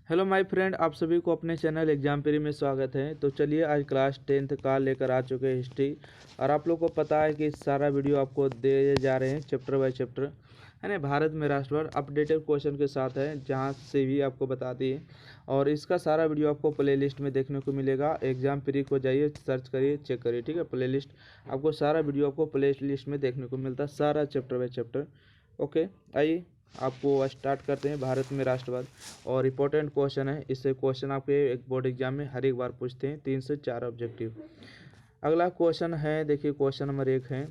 Hello my friend, आप सभी को अपने चैनल एग्जामपेरी में स्वागत है। तो चलिए आज क्लास 10th का लेकर आ चुके हैं हिस्ट्री। और आप लोग को पता है कि सारा वीडियो आपको दे जा रहे हैं चैप्टर बाय चैप्टर, है ना। भारत में राष्ट्रवाद अपडेटेड क्वेश्चन के साथ है, जहां से भी आपको बताती है। और इसका सारा वीडियो आपको प्ले लिस्ट में देखने को मिलेगा। एग्जामपेरी को जाइए, सर्च करिए, चेक करिए, ठीक है। प्ले लिस्ट आपको सारा वीडियो आपको प्ले लिस्ट में देखने को मिलता है, सारा चैप्टर बाय चैप्टर। ओके, आइए आपको स्टार्ट करते हैं। भारत में राष्ट्रवाद और इम्पोर्टेंट क्वेश्चन है। इससे क्वेश्चन आपके एक बोर्ड एग्जाम में हर एक बार पूछते हैं, 3 से 4 ऑब्जेक्टिव। अगला क्वेश्चन है, देखिए क्वेश्चन नंबर 1 है।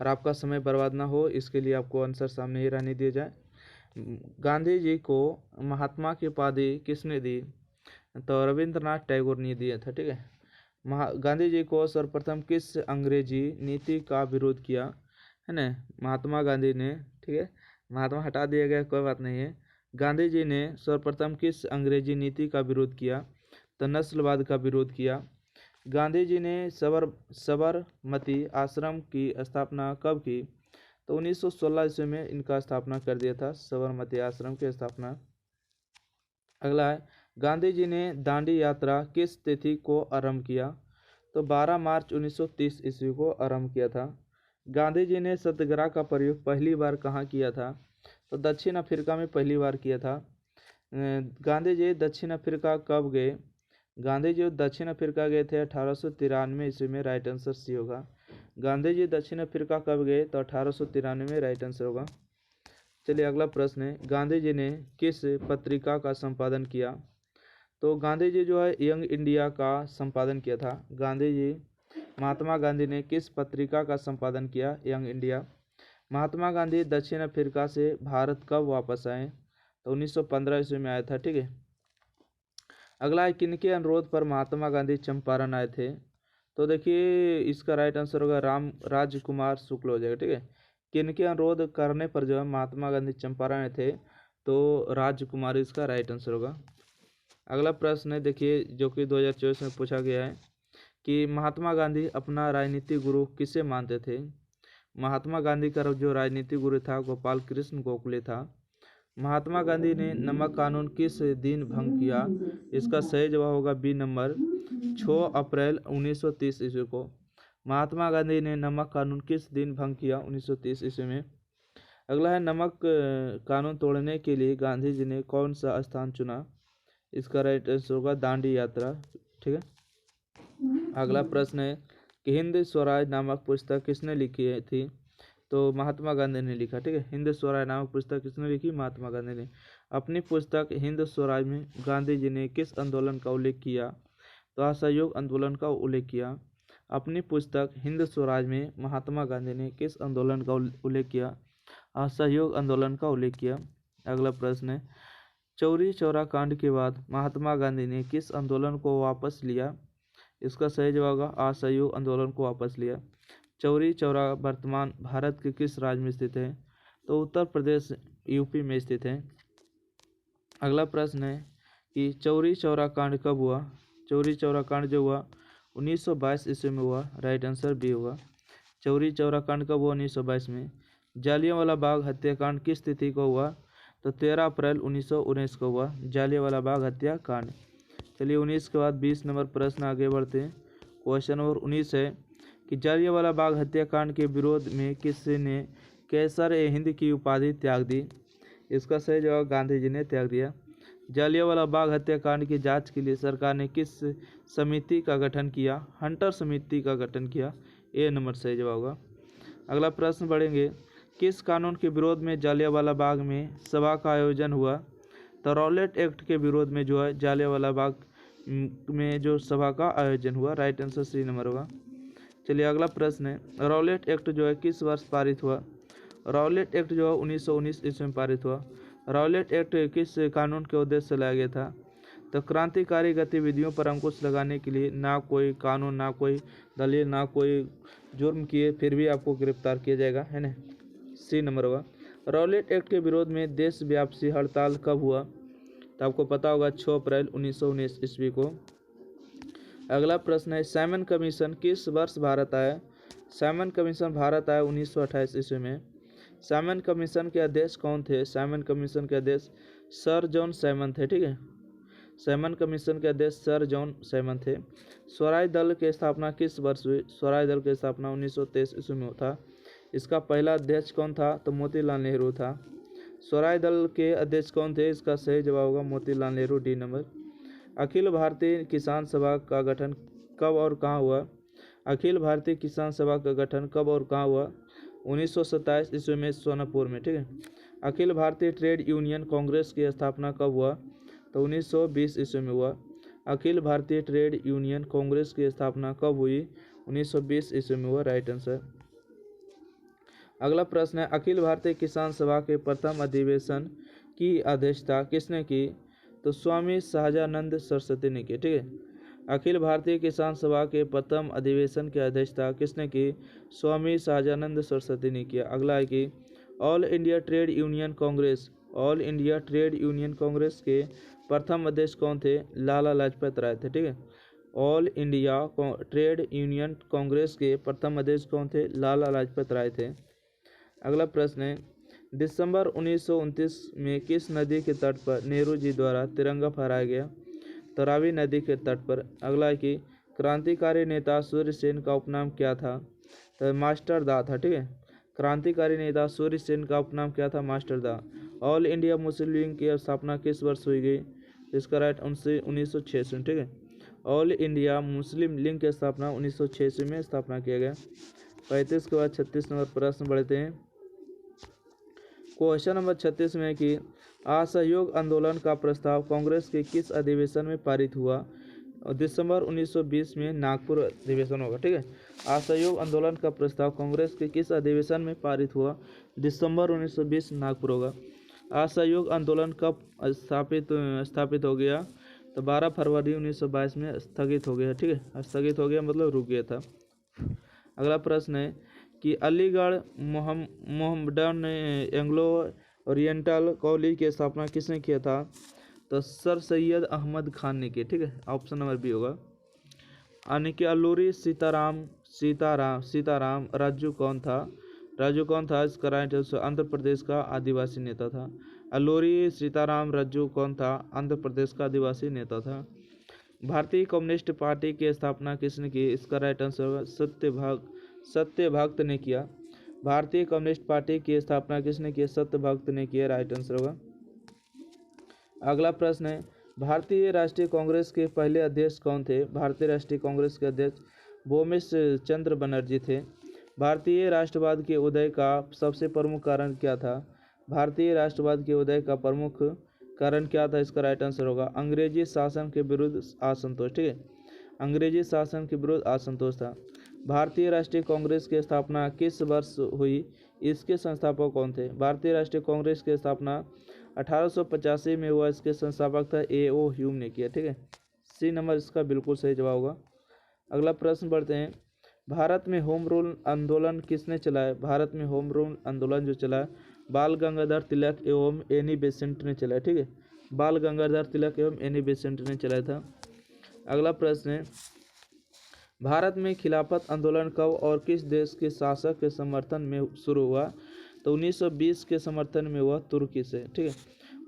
और आपका समय बर्बाद ना हो, इसके लिए आपको आंसर सामने ही रहने दिया जाए। गांधी जी को महात्मा की उपाधि किसने दी? तो रविंद्रनाथ टैगोर ने दिया था, ठीक है। गांधी जी को सर्वप्रथम किस अंग्रेजी नीति का विरोध किया? है ना, महात्मा गांधी ने, ठीक है। महात्मा हटा दिया गया, कोई बात नहीं है। गांधी जी ने सर्वप्रथम किस अंग्रेजी नीति का विरोध किया? तो नस्लवाद का विरोध किया। गांधी जी ने साबरमती आश्रम की स्थापना कब की? तो 1916 ईस्वी में इनका स्थापना कर दिया था, साबरमती आश्रम की स्थापना। अगला है, गांधी जी ने दांडी यात्रा किस तिथि को आरंभ किया? तो 12 मार्च 1930 ईस्वी को आरंभ किया था। गांधी जी ने सत्याग्रह का प्रयोग पहली बार कहाँ किया था? तो दक्षिण अफ्रीका में पहली बार किया था। गांधी जी दक्षिण अफ्रीका कब गए? गांधी जी दक्षिण अफ्रीका गए थे 1893 ईस्वी में। राइट आंसर सी होगा। गांधी जी दक्षिण अफ्रीका कब गए? तो 1893 में। राइट आंसर होगा। चलिए अगला प्रश्न है, गांधी जी ने किस पत्रिका का संपादन किया? तो गांधी जी जो है यंग इंडिया का संपादन किया था। गांधी जी, महात्मा गांधी ने किस पत्रिका का संपादन किया? Young India. महात्मा गांधी दक्षिण अफ्रीका से भारत कब वापस आए? तो 1915 ईस्वी में आया था, ठीक है। अगला है, किनके अनुरोध पर महात्मा गांधी चंपारण आए थे? तो देखिए इसका राइट आंसर होगा राजकुमार शुक्ल हो जाएगा, ठीक है। किनके अनुरोध करने पर जो है महात्मा गांधी चंपारण आए थे? तो राजकुमार इसका राइट आंसर होगा। अगला प्रश्न है, देखिए जो कि 2024 में पूछा गया है कि महात्मा गांधी अपना राजनीतिक गुरु किसे मानते थे? महात्मा गांधी का जो राजनीतिक गुरु था गोपाल कृष्ण गोखले था। महात्मा गांधी ने नमक कानून किस दिन भंग किया? इसका सही जवाब होगा बी नंबर, 6 अप्रैल 1930 ईस्वी को। महात्मा गांधी ने नमक कानून किस दिन भंग किया? 1930 ईस्वी में। अगला है, नमक कानून तोड़ने के लिए गांधी जी ने कौन सा स्थान चुना? इसका राइट आंसर होगा दांडी यात्रा, ठीक है। अगला प्रश्न है कि हिंद स्वराज नामक पुस्तक किसने लिखी थी? तो महात्मा गांधी ने लिखा, ठीक है। हिंद स्वराज नामक पुस्तक किसने लिखी? महात्मा गांधी ने। अपनी पुस्तक हिंद स्वराज में गांधी जी ने किस आंदोलन का उल्लेख किया? तो असहयोग आंदोलन का उल्लेख किया। अपनी पुस्तक हिंद स्वराज में महात्मा गांधी ने किस आंदोलन का उल्लेख किया? असहयोग आंदोलन का उल्लेख किया। अगला प्रश्न है, चौरी चौरा कांड के बाद महात्मा गांधी ने किस आंदोलन को वापस लिया? इसका सही जवाब होगा असहयोग आंदोलन को वापस लिया। चौरी चौरा वर्तमान भारत के किस राज्य में स्थित है? तो उत्तर प्रदेश यूपी में स्थित है। अगला प्रश्न है कि चौरी चौरा कांड कब हुआ? चौरी चौरा कांड जो हुआ 1922 ईस्वी में हुआ। राइट आंसर बी होगा। चौरी चौरा कांड कब हुआ? 1922 में। जालियांवाला बाग हत्याकांड किस तिथि को हुआ? तो 13 अप्रैल 1919 को हुआ जालियांवाला बाग हत्याकांड। चलिए 19 के बाद 20 नंबर प्रश्न आगे बढ़ते हैं। क्वेश्चन नंबर 19 है कि जालियांवाला बाग हत्याकांड के विरोध में किसने कैसर ए हिंद की उपाधि त्याग दी? इसका सही जवाब गांधी जी ने त्याग दिया। जालियांवाला बाग हत्याकांड की जांच के लिए सरकार ने किस समिति का गठन किया? हंटर समिति का गठन किया। ए नंबर सही जवाब होगा। अगला प्रश्न बढ़ेंगे, किस कानून के विरोध में जालियांवाला बाग में सभा का आयोजन हुआ? तो रॉलेट एक्ट के विरोध में जो है जालियांवाला बाग में जो सभा का आयोजन हुआ। राइट आंसर सी नंबर होगा। चलिए अगला प्रश्न है, रॉलेट एक्ट जो है किस वर्ष पारित हुआ? रॉलेट एक्ट जो है 1919 ईस्वी में पारित हुआ। रॉलेट एक्ट किस कानून के उद्देश्य से लाया गया था? तो क्रांतिकारी गतिविधियों पर अंकुश लगाने के लिए। ना कोई कानून, ना कोई दलील, ना कोई जुर्म किए फिर भी आपको गिरफ्तार किया जाएगा, है ना। सी नंबर होगा। रॉलेट एक्ट के विरोध में देशव्यापी हड़ताल कब हुआ? तो आपको पता होगा 6 अप्रैल 1919 ईस्वी को। अगला प्रश्न है, साइमन कमीशन किस वर्ष भारत आया? साइमन कमीशन भारत आया 1928 ईस्वी में। साइमन कमीशन के अध्यक्ष कौन थे? साइमन कमीशन के अध्यक्ष सर जॉन सैमन थे, ठीक है। सैमन कमीशन के अध्यक्ष सर जॉन सैमन थे। स्वराज दल की स्थापना किस वर्ष हुई? स्वराज दल की स्थापना 1923 ईस्वी में था। इसका पहला अध्यक्ष कौन था? तो मोतीलाल नेहरू था। स्वराज दल के अध्यक्ष कौन थे? इसका सही जवाब होगा मोतीलाल नेहरू, डी नंबर। अखिल भारतीय किसान सभा का गठन कब और कहाँ हुआ? अखिल भारतीय किसान सभा का गठन कब और कहाँ हुआ? 1927 ईस्वी में सोनापुर में, ठीक है। अखिल भारतीय ट्रेड यूनियन कांग्रेस की स्थापना कब हुआ? तो 1920 ईस्वी में हुआ। अखिल भारतीय ट्रेड यूनियन कांग्रेस की स्थापना कब हुई? 1920 ईस्वी में हुआ, राइट आंसर। अगला प्रश्न है, अखिल भारतीय किसान सभा के प्रथम अधिवेशन की अध्यक्षता किसने की? तो स्वामी सहजानंद सरस्वती ने की, ठीक है। अखिल भारतीय किसान सभा के प्रथम अधिवेशन की अध्यक्षता किसने की? स्वामी सहजानंद सरस्वती ने किया। अगला है कि all India trade union Congress, all India trade union Congress के प्रथम अध्यक्ष कौन थे? लाला लाजपत राय थे, ठीक है। All India trade union Congress के प्रथम अध्यक्ष कौन थे? लाला लाजपत राय थे। अगला प्रश्न है, दिसंबर 1929 में किस नदी के तट पर नेहरू जी द्वारा तिरंगा फहराया गया? तो रावी नदी के तट पर। अगला है कि क्रांतिकारी नेता सूर्य सेन का उपनाम क्या था? तो मास्टर दा था, ठीक है। क्रांतिकारी नेता सूर्य सेन का उपनाम क्या था? मास्टर दा। ऑल इंडिया मुस्लिम लीग की स्थापना किस वर्ष हुई गई? इसका राइट 1986, ठीक है। ऑल इंडिया मुस्लिम लीग की स्थापना 1986 में स्थापना किया गया। 35 के बाद 36 नंबर प्रश्न बढ़ते हैं। क्वेश्चन नंबर 36 में कि असहयोग आंदोलन का प्रस्ताव कांग्रेस के किस अधिवेशन में पारित हुआ? दिसंबर 1920 में नागपुर अधिवेशन होगा, ठीक है। असहयोग आंदोलन का प्रस्ताव कांग्रेस के किस अधिवेशन में पारित हुआ? दिसंबर 1920 नागपुर होगा। असहयोग आंदोलन कब स्थापित हो गया? तो 12 फरवरी 1922 में स्थगित हो गया, ठीक है। स्थगित हो गया मतलब रुक गया था। अगला प्रश्न है कि Aligarh Mohammedan Anglo oriental college की स्थापना किसने किया था? तो सर सैयद अहमद खान ने की, ठीक है। ऑप्शन नंबर बी होगा। यानी कि अल्लूरी सीताराम राजू कौन था? राजू कौन था? इसका राइट आंसर आंध्र प्रदेश का आदिवासी नेता था। अल्लूरी सीताराम राजू कौन था? आंध्र प्रदेश का आदिवासी नेता था। भारतीय कम्युनिस्ट पार्टी की स्थापना किसने की? इसका राइट आंसर होगा सत्यभक्त ने किया। भारतीय कम्युनिस्ट पार्टी की स्थापना किसने की? सत्यभक्त ने किया, राइट आंसर होगा। अगला प्रश्न है, भारतीय राष्ट्रीय कांग्रेस के पहले अध्यक्ष कौन थे? भारतीय राष्ट्रीय कांग्रेस के अध्यक्ष बोमिश चंद्र बनर्जी थे। भारतीय राष्ट्रवाद के उदय का सबसे प्रमुख कारण क्या था? भारतीय राष्ट्रवाद के उदय का प्रमुख कारण क्या था? इसका राइट आंसर होगा अंग्रेजी शासन के विरुद्ध असंतोष, ठीक है। अंग्रेजी शासन के विरुद्ध असंतोष था। भारतीय राष्ट्रीय कांग्रेस की स्थापना किस वर्ष हुई? इसके संस्थापक कौन थे? भारतीय राष्ट्रीय कांग्रेस की स्थापना 1885 में हुआ। इसके संस्थापक था A.O. ह्यूम ने किया, ठीक है। सी नंबर इसका बिल्कुल सही जवाब होगा। अगला प्रश्न पढ़ते हैं, भारत में होम रूल आंदोलन किसने चलाया? भारत में होम रूल आंदोलन जो चला बाल गंगाधर तिलक एवं एनी बेसेंट ने चलाया, ठीक है। बाल गंगाधर तिलक एवं एनी बेसेंट ने चलाया था। अगला प्रश्न है, भारत में खिलाफत आंदोलन कब और किस देश के शासक के समर्थन में शुरू हुआ? तो 1920 के समर्थन में हुआ, तुर्की से, ठीक है।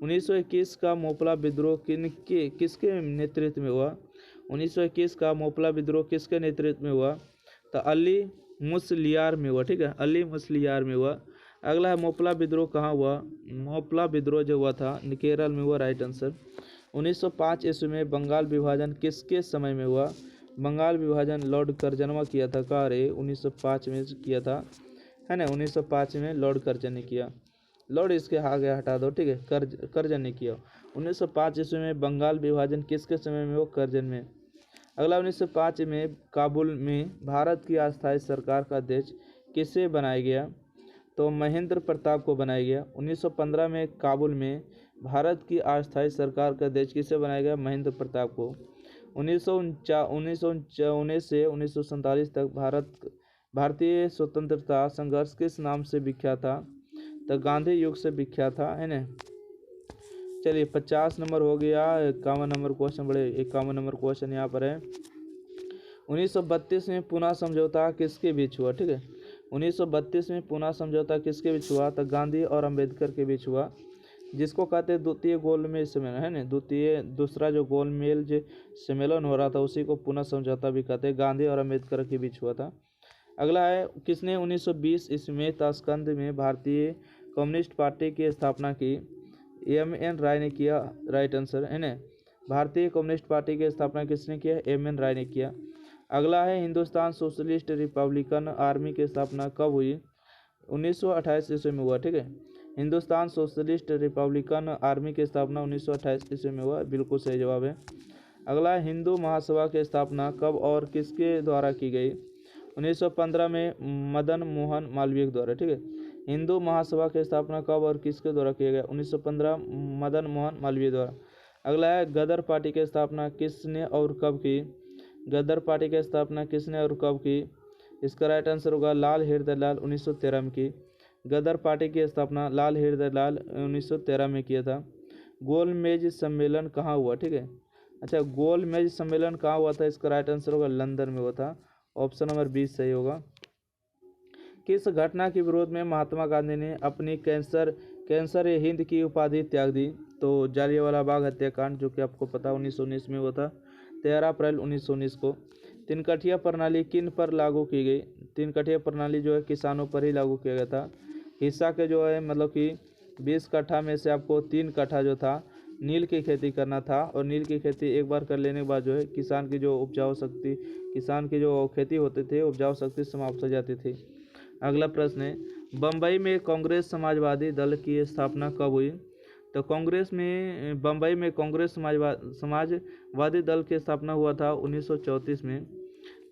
1921 का मोपला विद्रोह किसके नेतृत्व में हुआ? 1921 का मोपला विद्रोह किसके नेतृत्व में हुआ? तो अली मुसलियार में हुआ, ठीक है। अली मुसलियार में हुआ। अगला है, मोपला विद्रोह कहाँ हुआ? मोपला विद्रोह जो हुआ था केरल में हुआ, राइट आंसर। 1905 ईस्वी में बंगाल विभाजन किसके समय में हुआ? बंगाल विभाजन लॉर्ड कर्जनवा किया था। कहाँ रे? 1905 में किया था, है ना। 1905 में लॉर्ड कर्जन ने किया। लॉर्ड इसके आगे हटा दो, ठीक है। कर्जन ने किया। 1905 ईस्वी में बंगाल विभाजन किसके समय में हुआ? कर्जन में। अगला 1905 में काबुल में भारत की अस्थायी सरकार का अध्यक्ष किसे बनाया गया? तो महेंद्र प्रताप को बनाया गया। 1915 में काबुल में भारत की अस्थायी सरकार का अध्यक्ष किसे बनाया गया? महेंद्र प्रताप को। 1919 से 1947 तक भारतीय स्वतंत्रता संघर्ष किस नाम से विख्यात था? तो गांधी युग से विख्यात था, है ना। चलिए 50 नंबर हो गया। 51 नंबर क्वेश्चन बड़े 51 नंबर क्वेश्चन यहाँ पर है। 1932 में पुनः समझौता किसके बीच हुआ? ठीक है। 1932 में पुनः समझौता किसके बीच हुआ? तो गांधी और अंबेडकर के बीच हुआ। जिसको कहते हैं द्वितीय गोलमेज सम्मेलन, है ना। दूसरा जो गोलमेज जो सम्मेलन हो रहा था उसी को पुनः समझौता भी कहते हैं, गांधी और अम्बेडकर के बीच हुआ था। अगला है, किसने 1920 ईस्वी में ताशकंद में भारतीय कम्युनिस्ट पार्टी की स्थापना की? एम.एन. राय ने किया, राइट आंसर, है ना। भारतीय कम्युनिस्ट पार्टी की स्थापना किसने किया? एम.एन. राय ने किया। अगला है, हिंदुस्तान सोशलिस्ट रिपब्लिकन आर्मी की स्थापना कब हुई? 1928 ईस्वी में हुआ, ठीक है। हिंदुस्तान सोशलिस्ट रिपब्लिकन आर्मी की स्थापना 1928 ईस्वी में हुआ, बिल्कुल सही जवाब है। अगला है, हिंदू महासभा की स्थापना कब और किसके द्वारा की गई? 1915 में मदन मोहन मालवीय के द्वारा, ठीक है। हिंदू महासभा की स्थापना कब और किसके द्वारा किया गया? 1915 मदन मोहन मालवीय द्वारा। अगला है, गदर पार्टी की स्थापना किसने और कब की? गदर पार्टी की स्थापना किसने और कब की? इसका राइट आंसर होगा लाल हृदयलाल 1913 में की। गदर पार्टी की स्थापना लाल हृदयलाल 1913 में किया था। गोलमेज सम्मेलन कहाँ हुआ, ठीक है। अच्छा, गोलमेज सम्मेलन कहाँ हुआ था? इसका राइट आंसर होगा लंदन में हुआ था। ऑप्शन नंबर 20 सही होगा। किस घटना के विरोध में महात्मा गांधी ने अपनी कैंसर ए हिंद की उपाधि त्याग दी? तो जालियांवाला बाग हत्याकांड, जो कि आपको पता 1919 में हुआ था, 13 अप्रैल 1919 को। तिनकठिया प्रणाली किन पर लागू की गई? तिनकठिया प्रणाली जो है किसानों पर ही लागू किया गया था। हिस्सा के जो है मतलब कि 20 कट्ठा में से आपको 3 कट्ठा जो था नील की खेती करना था, और नील की खेती एक बार कर लेने के बाद जो है किसान की जो खेती होते थे उपजाऊ शक्ति समाप्त हो जाती थी। अगला प्रश्न है, बम्बई में कांग्रेस समाजवादी दल की स्थापना कब हुई? तो बम्बई में कांग्रेस समाजवादी दल की स्थापना हुआ था 1934 में।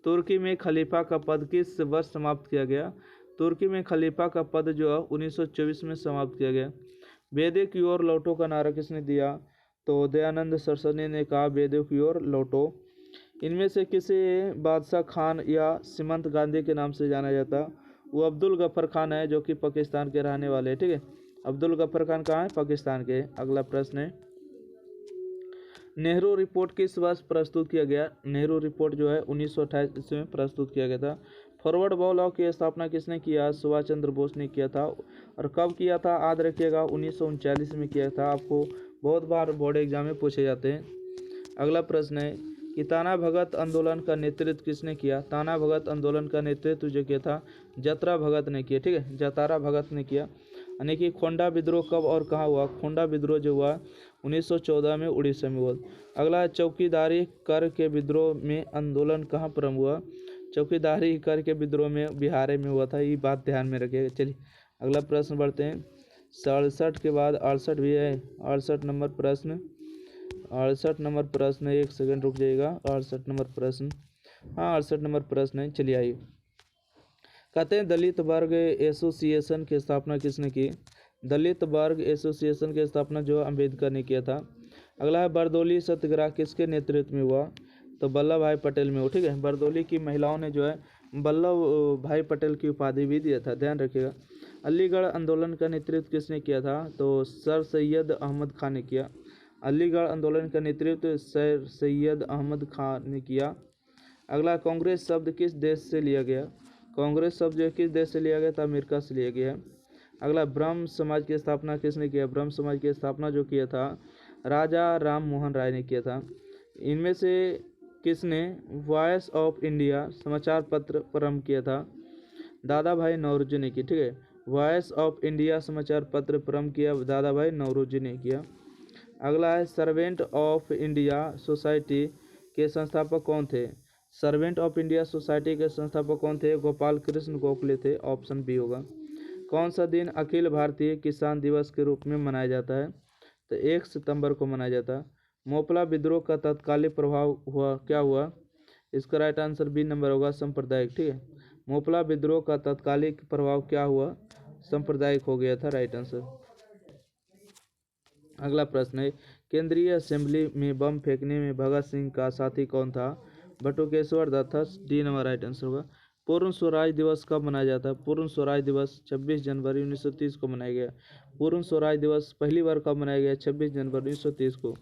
तुर्की में खलीफा का पद किस वर्ष समाप्त किया गया? तुर्की में खलीफा का पद जो है 1924 में समाप्त किया गया। वेदों की ओर लौटो का नारा किसने दिया? तो दयानंद सरस्वती ने कहा वेदों की ओर लौटो। इनमें से किसे बादशाह खान या सीमंत गांधी के नाम से जाना जाता? वो अब्दुल गफ्फर खान है, जो कि पाकिस्तान के रहने वाले हैं, ठीक है। अब्दुल गफ्फर खान कहाँ है? पाकिस्तान के। अगला प्रश्न है, नेहरू रिपोर्ट किस वर्ष प्रस्तुत किया गया? नेहरू रिपोर्ट जो है 1928 ईस्वी में प्रस्तुत किया गया था। फॉरवर्ड लॉ की स्थापना किसने किया? सुभाष चंद्र बोस ने किया था। और कब किया था? याद रखिएगा 1939 में किया था। आपको बहुत बार बोर्ड एग्जाम में पूछे जाते हैं। अगला प्रश्न है कि ताना भगत आंदोलन का नेतृत्व किसने किया? ताना भगत आंदोलन का नेतृत्व जो किया था जतरा भगत ने किया, ठीक है, जतारा भगत ने किया। यानी कि खोंडा विद्रोह कब और कहाँ हुआ? खोंडा विद्रोह जो हुआ 1914 में उड़ीसा में हुआ। अगला है, चौकीदारी कर के विद्रोह में आंदोलन कहाँ प्रारंभ हुआ? चौकीदारी कर के विद्रोह में बिहार में हुआ था, ये बात ध्यान में रखिएगा। चलिए अगला प्रश्न बढ़ते हैं। 67 के बाद 68 भी है। 68 नंबर प्रश्न, 68 नंबर प्रश्न, एक सेकंड रुक जाइएगा। 68 नंबर प्रश्न, हाँ 68 नंबर प्रश्न है। चलिए आइए, कहते हैं दलित वर्ग एसोसिएशन की स्थापना किसने की? दलित वर्ग एसोसिएशन की स्थापना जो अम्बेडकर ने किया था। अगला है, बरदौली सत्याग्रह किसके नेतृत्व में हुआ? तो वल्लभ भाई पटेल में हो, ठीक है। बरदौली की महिलाओं ने जो है वल्लभ भाई पटेल की उपाधि भी दिया था, ध्यान रखिएगा। अलीगढ़ आंदोलन का नेतृत्व किसने किया था? तो सर सैयद अहमद खान ने किया। अलीगढ़ आंदोलन का नेतृत्व सर सैयद अहमद खान ने किया। अगला, कांग्रेस शब्द किस देश से लिया गया? कांग्रेस शब्द जो किस देश से लिया गया था? अमेरिका से लिया गया है। अगला, ब्रह्म समाज की स्थापना किसने किया? ब्रह्म समाज की स्थापना जो किया था राजा राम मोहन राय ने किया था। इनमें से किसने वॉइस ऑफ इंडिया समाचार पत्र प्रारंभ किया था? दादा भाई नौरोजी ने किया, ठीक है। वॉइस ऑफ इंडिया समाचार पत्र प्रारंभ किया दादा भाई नौरोजी ने किया। अगला है, सर्वेंट ऑफ इंडिया सोसाइटी के संस्थापक कौन थे? सर्वेंट ऑफ इंडिया सोसाइटी के संस्थापक कौन थे? गोपाल कृष्ण गोखले थे। ऑप्शन बी होगा। कौन सा दिन अखिल भारतीय किसान दिवस के रूप में मनाया जाता है? तो 1 सितंबर को मनाया जाता है। मोपला विद्रोह का तत्कालिक प्रभाव क्या हुआ? इसका राइट आंसर बी नंबर होगा, सांप्रदायिक, ठीक है। मोपला विद्रोह का तत्कालिक प्रभाव क्या हुआ? सांप्रदायिक हो गया था, राइट आंसर। अगला प्रश्न है, केंद्रीय असेंबली में बम फेंकने में भगत सिंह का साथी कौन था? बटुकेश्वर दत्त था। डी नंबर राइट आंसर होगा। पूर्ण स्वराज दिवस कब मनाया जाता है? पूर्ण स्वराज दिवस 26 जनवरी 1930 को मनाया गया। पूर्ण स्वराज दिवस पहली बार कब मनाया गया? 26 जनवरी 1930 को।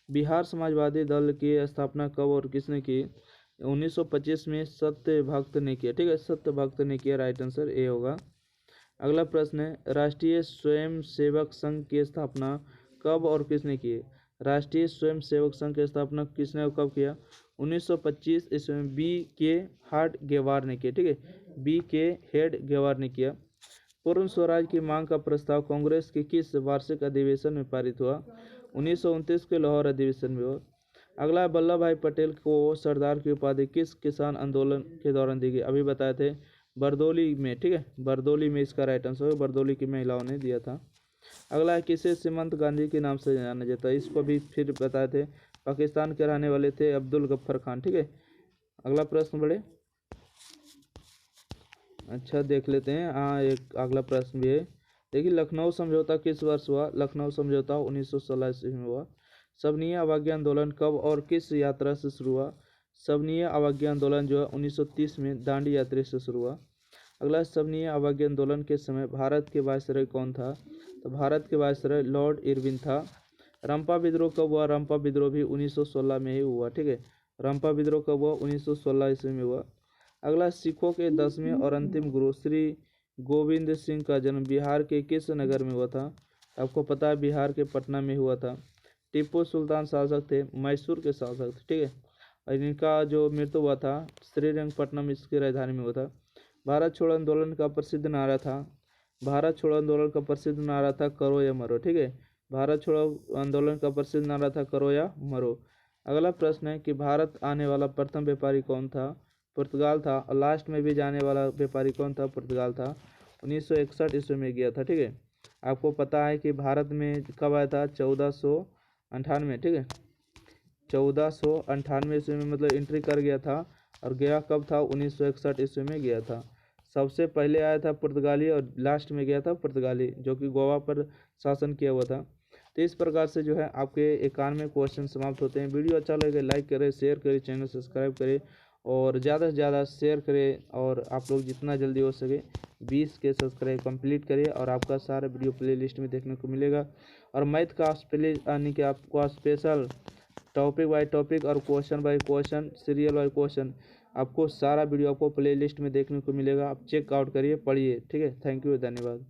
बिहार समाजवादी दल की स्थापना कब और किसने की? 1925 में सत्य भक्त ने किया, ठीक है, सत्य भक्त ने किया, राइट आंसर ए होगा। अगला प्रश्न है, राष्ट्रीय स्वयंसेवक संघ की स्थापना कब और किसने की? राष्ट्रीय स्वयंसेवक संघ की स्थापना किसने और कब किया? 1925 ईस्वी में बी के हार्ड गेवार ने किया। ठीक है, बी के हेड गेवार ने किया। पूर्ण स्वराज की मांग का प्रस्ताव कांग्रेस के किस वार्षिक अधिवेशन में पारित हुआ? 1929 के लाहौर अधिवेशन में हुआ। अगला, वल्लभ भाई पटेल को सरदार की उपाधि किस किसान आंदोलन के दौरान दी गई? अभी बताए थे, बरदौली में। ठीक है, बरदौली में इसका राइट आंसर है, बरदौली की महिलाओं ने दिया था। अगला है, किसे सीमंत गांधी के नाम से जाना जाता है? इसको भी फिर बताए थे, पाकिस्तान के रहने वाले थे अब्दुल गफ्फर खान। ठीक है, अगला प्रश्न बढ़े। अच्छा, देख लेते हैं। हाँ, एक अगला प्रश्न भी है। देखिए, लखनऊ समझौता किस वर्ष हुआ? लखनऊ समझौता 1916 ईस्वी में हुआ। सबनीय अवज्ञा आंदोलन कब और किस यात्रा से शुरू हुआ? सबनीय अवज्ञा आंदोलन जो है 1930 में दांडी यात्रा से शुरू हुआ। अगला, सबनीय अवज्ञा आंदोलन के समय भारत के वायसराय कौन था? तो भारत के वायसराय लॉर्ड इरविन था। रंपा विद्रोह कब हुआ? रंपा विद्रोह भी 1916 में ही हुआ। ठीक है, रंपा विद्रोह कब हुआ? 1916 ईस्वी में हुआ। अगला, सिखों के 10वें और अंतिम गुरु श्री गोविंद सिंह का जन्म बिहार के किस नगर में हुआ था? आपको पता है, बिहार के पटना में हुआ था। टीपू सुल्तान शासक थे, मैसूर के शासक थे। ठीक है, और इनका जो मृत्यु हुआ था श्रीरंगपट्टनम इसकी राजधानी में हुआ था। भारत छोड़ो आंदोलन का प्रसिद्ध नारा था, भारत छोड़ो आंदोलन का प्रसिद्ध नारा था करो या मरो। ठीक है, भारत छोड़ो आंदोलन का प्रसिद्ध नारा था करो या मरो। अगला प्रश्न है कि भारत आने वाला प्रथम व्यापारी कौन था? पुर्तगाल था। और लास्ट में भी जाने वाला व्यापारी कौन था? पुर्तगाल था। 1961 ईस्वी में गया था। ठीक है, आपको पता है कि भारत में कब आया था? 1498। ठीक है, 1498 ईस्वी में मतलब एंट्री कर गया था। और गया कब था? 1961 ईस्वी में गया था। सबसे पहले आया था पुर्तगाली और लास्ट में गया था पुर्तगाली, जो कि गोवा पर शासन किया हुआ था। तो इस प्रकार से जो है आपके 91 क्वेश्चन समाप्त होते हैं। वीडियो अच्छा लगे लाइक करें, शेयर करें, चैनल सब्सक्राइब करें और ज़्यादा से ज़्यादा शेयर करें। और आप लोग जितना जल्दी हो सके 20 के सब्सक्राइब कंप्लीट करिए और आपका सारा वीडियो प्लेलिस्ट में देखने को मिलेगा। और मैथ का प्ले यानी कि आपको स्पेशल टॉपिक बाय टॉपिक और question by question, serial by question, आपको सारा वीडियो आपको प्लेलिस्ट में देखने को मिलेगा। आप चेकआउट करिए, पढ़िए। ठीक है, थैंक यू, धन्यवाद।